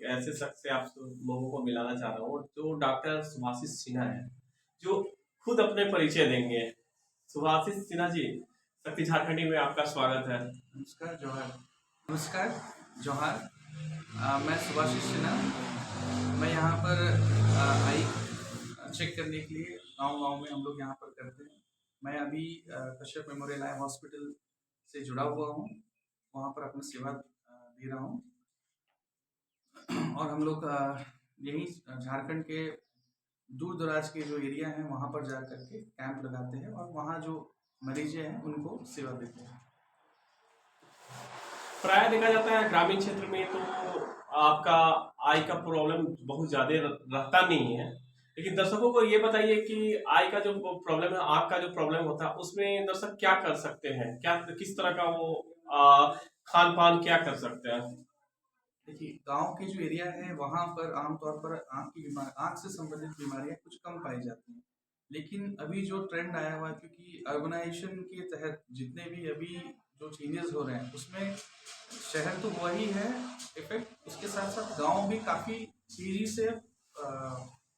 ऐसे शख्स से आप लोगों को मिलाना चाह रहा हूँ जो डॉक्टर सुभाषिस सिन्हा है, जो खुद अपने परिचय देंगे। सुभाषिस सिन्हा जी, शक्ति झारखंडी में आपका स्वागत है। नमस्कार जोहार। नमस्कार जोहार। मैं सुभाषिस सिन्हा। मैं यहाँ पर आई चेक करने के लिए गांव-गांव में हम लोग यहाँ पर करते हैं। मैं अभी कश्यप मेमोरियल आई हॉस्पिटल से जुड़ा हुआ हूँ, वहाँ पर अपनी सेवा दे रहा हूँ। और हम लोग यहीं झारखंड के दूर दराज के जो एरिया हैं वहाँ पर जा कर के कैंप लगाते हैं और वहाँ जो मरीजें हैं उनको सेवा देते हैं। प्राय देखा जाता है ग्रामीण क्षेत्र में तो आपका आय का प्रॉब्लम बहुत ज्यादा रहता नहीं है, लेकिन दर्शकों को ये बताइए कि आय का जो प्रॉब्लम है, आँख का जो प्रॉब्लम होता है, उसमें दर्शक क्या कर सकते हैं, क्या किस तरह का वो खान पान क्या कर सकते हैं? देखिए, गांव के जो एरिया है वहाँ पर आमतौर पर आँख से संबंधित बीमारियाँ कुछ कम पाई जाती हैं। लेकिन अभी जो ट्रेंड आया हुआ है, क्योंकि अर्बनाइजेशन के तहत जितने भी अभी जो चेंजेस हो रहे हैं उसमें शहर तो वही है इफेक्ट, उसके साथ साथ गांव भी काफ़ी तेजी से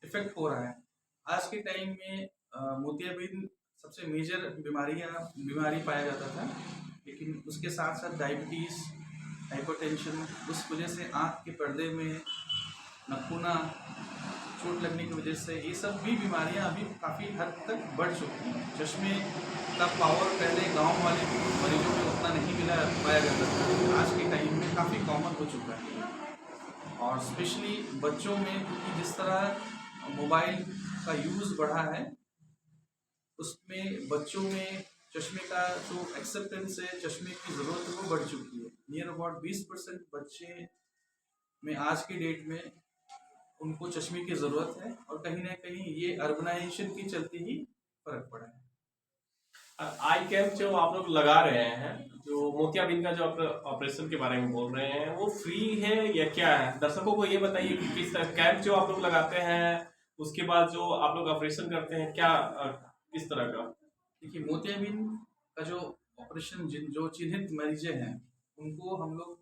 इफेक्ट हो रहा है। आज के टाइम में मोतियाबिंद सबसे मेजर बीमारी पाया जाता था, लेकिन उसके साथ साथ डायबिटीज़, हाइपरटेंशन, उस वजह से आँख के पर्दे में नखूना, चोट लगने की वजह से ये सब भी बीमारियां अभी काफ़ी हद तक बढ़ चुकी हैं। चश्मे का पावर पहले गांव वाले मरीजों में उतना नहीं पाया जाता था, आज के टाइम में काफ़ी कॉमन हो चुका है। और स्पेशली बच्चों में, क्योंकि जिस तरह मोबाइल का यूज़ बढ़ा है उसमें बच्चों में चश्मे का जो एक्सेप्टेंस है, चश्मे की ज़रूरत है, वो बढ़ चुकी है। नियर अबाउट 20% बच्चे में आज की डेट में उनको चश्मे की ज़रूरत है, और कहीं ना कहीं ये अर्बनाइजेशन के चलते ही फर्क पड़ा है। आई कैंप जो आप लोग लगा रहे हैं, जो मोतियाबिंद का जो आप ऑपरेशन के बारे में बोल रहे हैं, वो फ्री है या क्या है? दर्शकों को ये बताइए कि किस तरह कैंप जो आप लोग लगाते हैं, उसके बाद जो आप लोग ऑपरेशन करते हैं, क्या किस तरह का? देखिए, मोतियाबिंद का जो ऑपरेशन, जो चिन्हित मरीजें हैं उनको हम लोग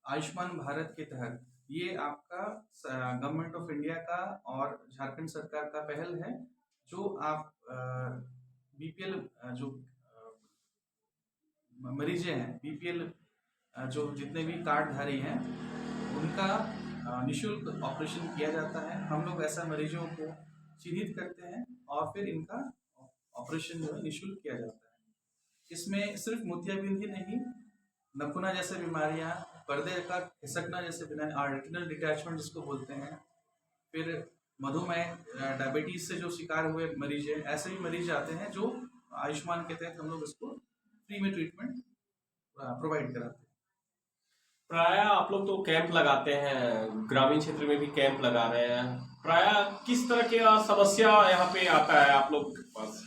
आयुष्मान भारत के तहत, ये आपका गवर्नमेंट ऑफ इंडिया का और झारखंड सरकार का पहल है। जो आप बीपीएल जो मरीजें हैं, बीपीएल जो जितने भी कार्डधारी हैं उनका निःशुल्क ऑपरेशन किया जाता है। हम लोग ऐसा मरीजों को चिन्हित करते हैं और फिर इनका ऑपरेशन जो है निःशुल्क किया जाता है। इसमें सिर्फ मोतियाबिंद ही नहीं, नखूना जैसे बीमारियां, पर्दे का खिसकना जैसे बीमारी, रेटिनल डिटैचमेंट जिसको बोलते हैं, फिर मधुमेह, डायबिटीज से जो शिकार हुए मरीज हैं, ऐसे भी मरीज आते हैं जो आयुष्मान के तहत हम लोग इसको फ्री में ट्रीटमेंट प्रोवाइड कराते हैं। प्राय आप लोग तो कैंप लगाते हैं, ग्रामीण क्षेत्र में भी कैंप लगा रहे हैं, प्राय किस तरह की समस्या यहाँ पे आता है आप लोग के पास?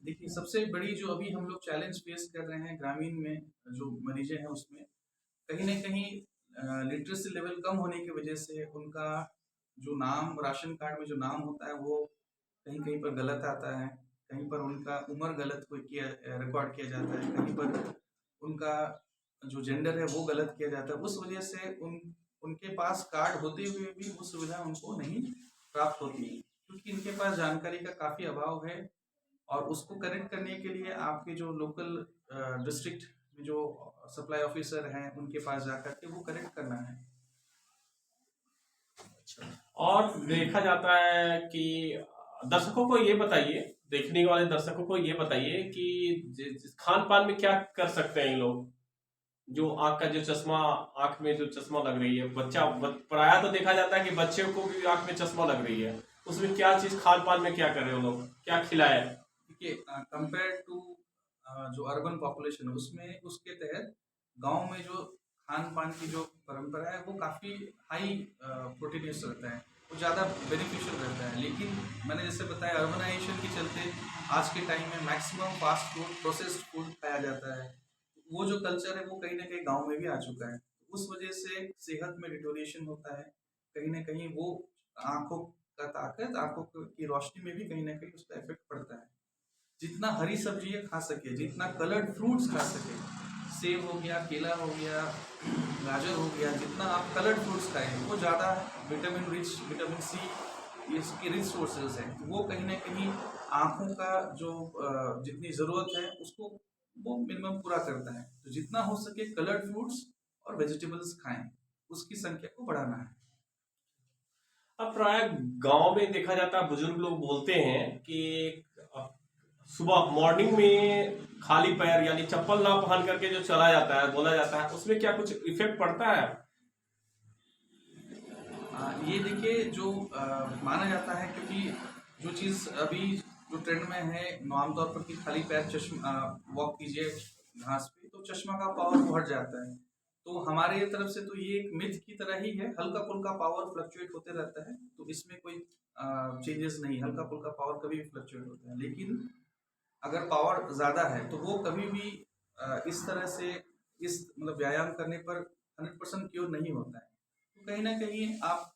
देखिए, सबसे बड़ी जो अभी हम लोग चैलेंज फेस कर रहे हैं ग्रामीण में जो मरीजें हैं उसमें कहीं ना कहीं लिटरेसी लेवल कम होने की वजह से उनका जो नाम राशन कार्ड में जो नाम होता है वो कहीं कहीं पर गलत आता है, कहीं पर उनका उम्र गलत रिकॉर्ड किया जाता है, कहीं पर उनका जो जेंडर है वो गलत किया जाता है। उस वजह से उनके पास कार्ड होते हुए भी वो सुविधा उनको नहीं प्राप्त होती है, क्योंकि इनके पास जानकारी का काफ़ी अभाव है। और उसको करेक्ट करने के लिए आपके जो लोकल डिस्ट्रिक्ट में जो सप्लाई ऑफिसर हैं उनके पास जाकर के वो करेक्ट करना है। और देखा जाता है कि दर्शकों को ये बताइए, देखने वाले दर्शकों को ये बताइए कि खान पान में क्या कर सकते हैं ये लोग, जो आंख का जो चश्मा, आंख में जो चश्मा लग रही है, प्राय तो देखा जाता है कि बच्चे को भी आंख में चश्मा लग रही है, उसमें क्या चीज खान पान में क्या कर रहे हो लोग, क्या खिलाए? देखिए, कंपेयर टू जो अर्बन पॉपुलेशन है उसमें, उसके तहत गांव में जो खान पान की जो परंपरा है वो काफ़ी हाई प्रोटीनियस रहता है, वो ज़्यादा बेनिफिशियल रहता है। लेकिन मैंने जैसे बताया, अर्बनाइजेशन के चलते आज के टाइम में maximum fast food, processed food खाया जाता है। वो जो कल्चर है वो कहीं ना कहीं गांव में भी आ चुका है। उस वजह से सेहत में डिटोरिएशन होता है, कहीं ना कहीं वो आंखों का ताकत, आंखों की रोशनी में भी कहीं ना कहीं उसका इफेक्ट पड़ता है। जितना हरी सब्जियां खा सके, जितना कलर्ड फ्रूट्स खा सके, सेब हो गया, केला हो गया, गाजर हो गया, जितना आप कलर्ड फ्रूट्स खाएं वो ज़्यादा विटामिन रिच, विटामिन सी इसके रिच सोर्सेज हैं, तो वो कहीं ना कहीं आँखों का जो जितनी ज़रूरत है उसको वो मिनिमम पूरा करता है। तो जितना हो सके कलर्ड फ्रूट्स और वेजिटेबल्स खाएं, उसकी संख्या को बढ़ाना है। अब प्राय गांव में देखा जाता है, बुजुर्ग लोग बोलते हैं कि सुबह मॉर्निंग में खाली पैर यानी चप्पल ना पहन करके जो चला जाता है, बोला जाता है, उसमें क्या कुछ इफेक्ट पड़ता है? ये देखिए जो माना जाता है, क्योंकि जो चीज़ अभी जो ट्रेंड में है आमतौर पर कि खाली पैर चश्मा वॉक कीजिए घास पे तो चश्मा का पावर बढ़ जाता है। तो हमारे तरफ से तो ये एक मिथ की तरह ही है, हल्का फुल्का पावर फ्लक्चुएट होते रहता है, तो इसमें कोई चेंजेस नहीं, हल्का फुल्का पावर कभी भी फ्लक्चुएट होता है। लेकिन अगर पावर ज़्यादा है तो वो कभी भी इस तरह से इस मतलब व्यायाम करने पर 100% क्योर नहीं होता है। तो कहीं ना कहीं आप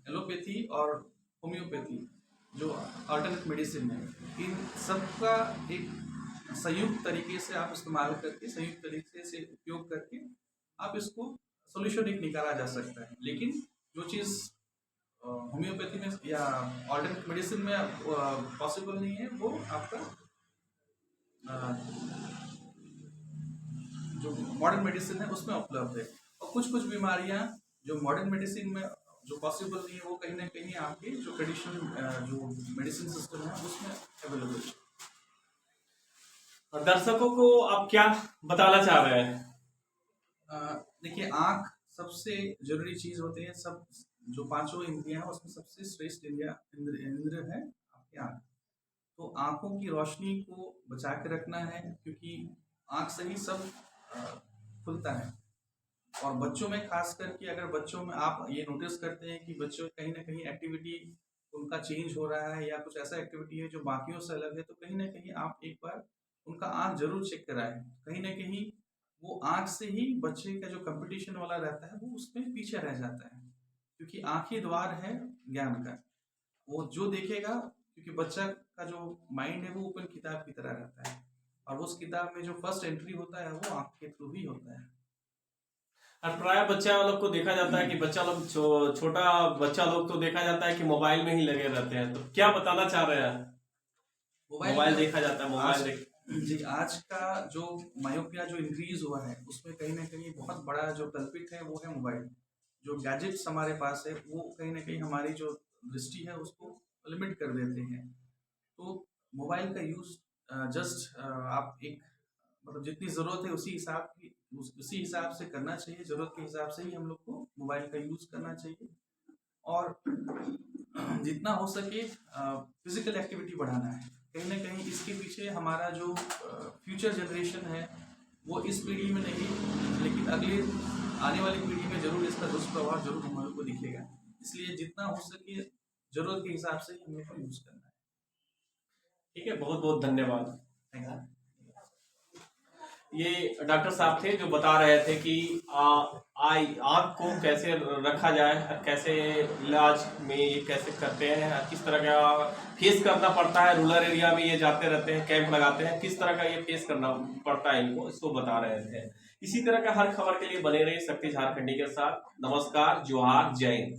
एलोपैथी और होम्योपैथी जो अल्टरनेट मेडिसिन है, इन सबका एक संयुक्त तरीके से आप इस्तेमाल करके, संयुक्त तरीके से उपयोग करके आप इसको सोल्यूशन एक निकाला जा सकता है। लेकिन जो चीज़ होम्योपैथी में या ऑल्टरनेट मेडिसिन में पॉसिबल नहीं है, वो आपका जो मॉडर्न मेडिसिन है उसमें उपलब्ध है। और कुछ कुछ बीमारियां जो मॉडर्न मेडिसिन में जो पॉसिबल नहीं है, वो कहीं ना कहीं आपके जो ट्रेडिशनल जो मेडिसिन सिस्टम है उसमें अवेलेबल है। और दर्शकों को आप क्या बताना चाह रहे हैं? देखिए, आँख सबसे जरूरी चीज होती है। सब जो पांचों इंद्रियां हैं उसमें सबसे श्रेष्ठ इंद्र है आपकी आँख। तो आँखों की रोशनी को बचा के रखना है, क्योंकि आँख से ही सब खुलता है। और बच्चों में खास करके अगर बच्चों में आप ये नोटिस करते हैं कि बच्चों कहीं ना कहीं एक्टिविटी उनका चेंज हो रहा है या कुछ ऐसा एक्टिविटी है जो बाकियों से अलग है, तो कहीं ना कहीं आप एक बार उनका आँख जरूर चेक कराएं। कहीं ना कहीं वो आँख से ही बच्चे का जो कंपटीशन वाला रहता है वो उसमें पीछे रह जाता है, क्योंकि आँख ही द्वार है ज्ञान का। वो जो देखेगा, क्योंकि बच्चा का जो माइंड है वो ओपन किताब की तरह रहता है, और उस किताब में जो फर्स्ट एंट्री होता है वो आँख के थ्रू ही होता है। और प्राय बच्चा लोग को देखा जाता है कि बच्चा लोग छोटा बच्चा लोग तो देखा जाता है कि मोबाइल में ही लगे रहते हैं, तो क्या बताना चाह रहे हैं? मोबाइल देखा जाता है, मोबाइल देख जी, आज का जो मायोपिया जो इंक्रीज हुआ है उसमें कहीं ना कहीं बहुत बड़ा जो कल्पित है वो है मोबाइल। जो गैजेट्स हमारे पास है वो कहीं ना कहीं हमारी जो दृष्टि है उसको लिमिट कर देते हैं। तो मोबाइल का यूज जस्ट आप एक मतलब जितनी ज़रूरत है उसी हिसाब से करना चाहिए। ज़रूरत के हिसाब से ही हम लोग को मोबाइल का यूज़ करना चाहिए, और जितना हो सके फिजिकल एक्टिविटी बढ़ाना है। कहीं ना कहीं इसके पीछे हमारा जो फ्यूचर जनरेशन है वो इस पीढ़ी में नहीं, लेकिन अगले आने वाली पीढ़ी में जरूर इसका दुष्प्रभाव जरूर हम लोग को दिखेगा। इसलिए जितना हो सके ज़रूरत के हिसाब से ही हम लोग को यूज़ करना है। ठीक है, बहुत बहुत धन्यवाद। Thank you. ये डॉक्टर साहब थे जो बता रहे थे कि आँख को कैसे रखा जाए, कैसे इलाज में ये कैसे करते हैं, किस तरह का फेस करना पड़ता है। रूरल एरिया में ये जाते रहते हैं, कैंप लगाते हैं, किस तरह का ये फेस करना पड़ता है इनको, इसको बता रहे थे। इसी तरह का हर खबर के लिए बने रहिए शक्ति झारखंडी के साथ। नमस्कार, जोहार, जय हिंद।